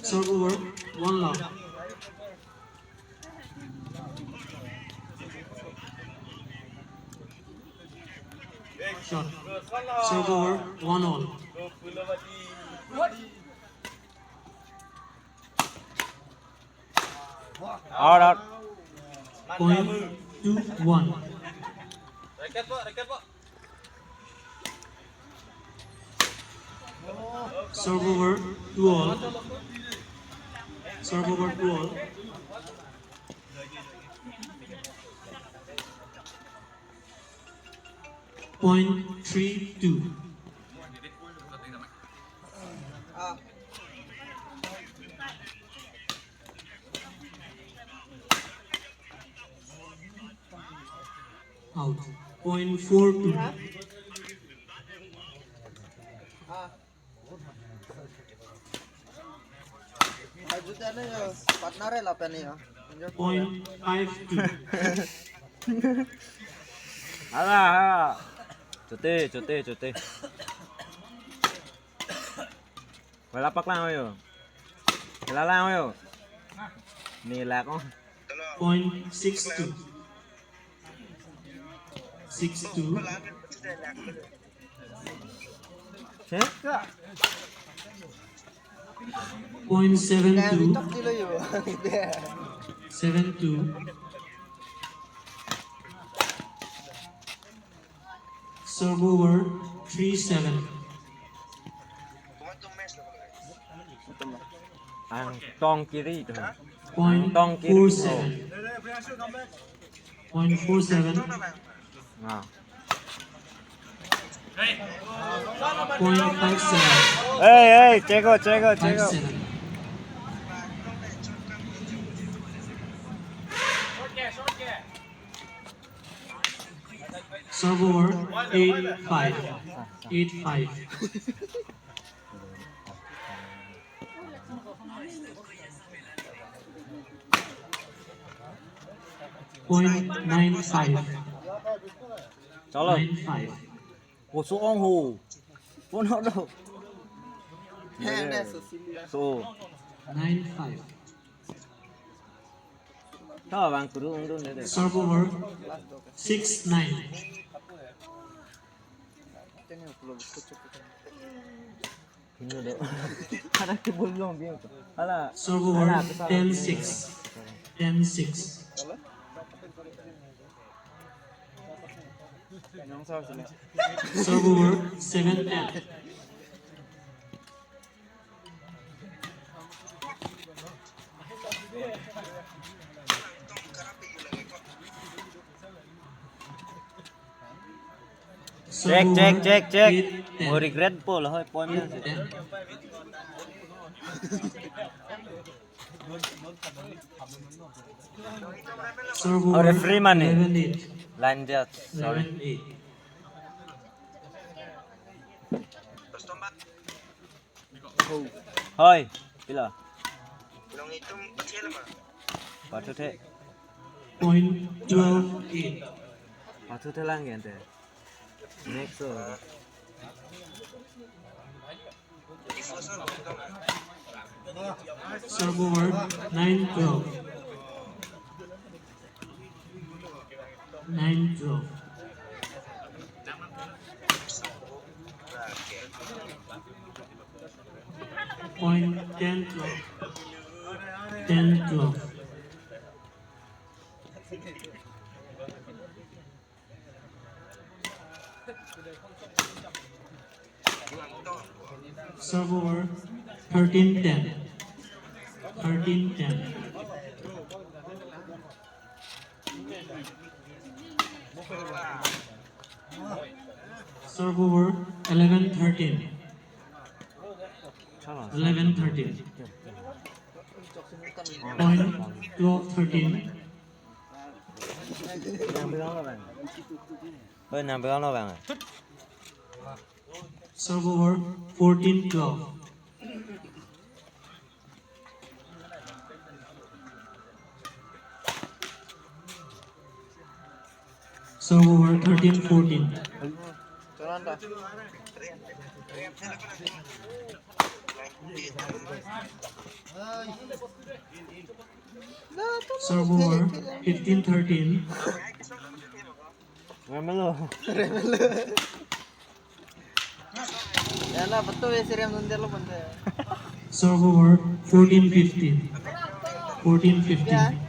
Serve over, 1 love. Shot. Serve over, 1 all. Out, out. Point 2-1. Raket po. Serve over, 2 all. Serve over, 2 all. Point 3-2. Out. Point 4-2. Point 5-2. Ala. Cuti. Walapak lang kayo. Kilala kayo. Nila ko. Point 6-2. 6-2. Check. Point 7-2. 7-2. Serve over, 3-7. Ang tong kiri itu. Point Tong kiri. 4-7. Point 4-7. Nah. Point 5-7. Hey, ceko. 5-7. Serve over, 8-5. 8-5. Point 9-5. Chalo. 9-5. Pusuk ong hu. Puno do. So, 9-5. tahu bang kudu undun deh. Serve over, 6-9. Ini do. Ada kebulong dia. Ala. Serve over, 10-6. 10-6. Serve over, 7-10. Cek. Serve over, Mau 8-10. regret po lah hoy point niya. 8-10. Serve over, referee man eh. 11-8. Lanjut. Sorry. 11-8. Hoy, pila. Patut he. Point 12-8. Patut lang yan te. Next so. Serve over, 9-12. 9-12. Point 10-12. 10-12. Serve over, 13-10. 13-10. Serve over, 11-13. 11-13. Point 12-13. Hoy, nambah lo bang. Serve over, 14-12. Serve over, 13-14. Serve over 15-13. Remelo. ಎಲ್ಲ ಬತ್ತು ಬೇಸಿರಿ ಮುಂದೆಲ್ಲ ಬಂದೆ Serve over 14-15. 14-15.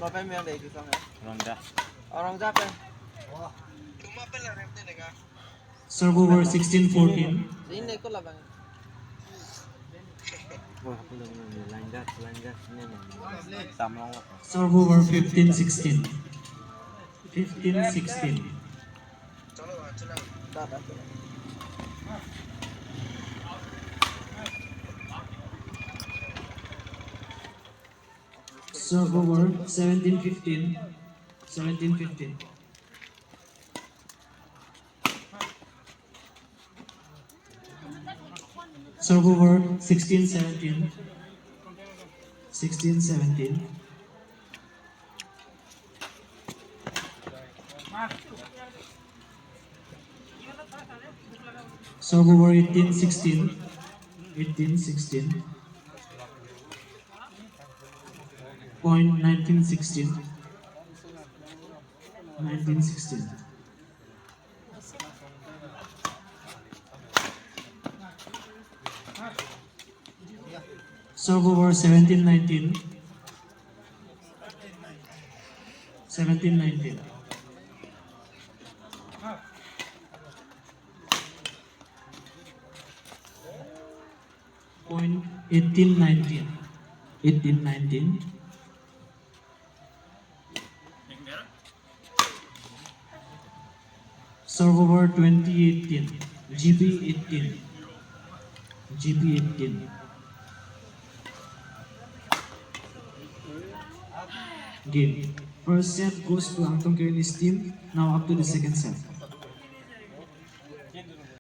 bapak mi ada itu sama Ronda. orang siapa Serve over 16-14. ini ikut lah bang Wah, aku udah mulai lanjut ini nih. Tamlong apa? Serve over 15-16. 15-16. dah Serve over 17-15. 17-15. Serve over 16-17. 16-17. Serve over 18-16. 18-16. Point 19-16. 19-16. Serve over 17-19. 17-19. Point 18-19. 18-19. Serve over 20-18. GB 18. GB 18. Game. First set goes to Angtong Kirini's team. Now up to the second set.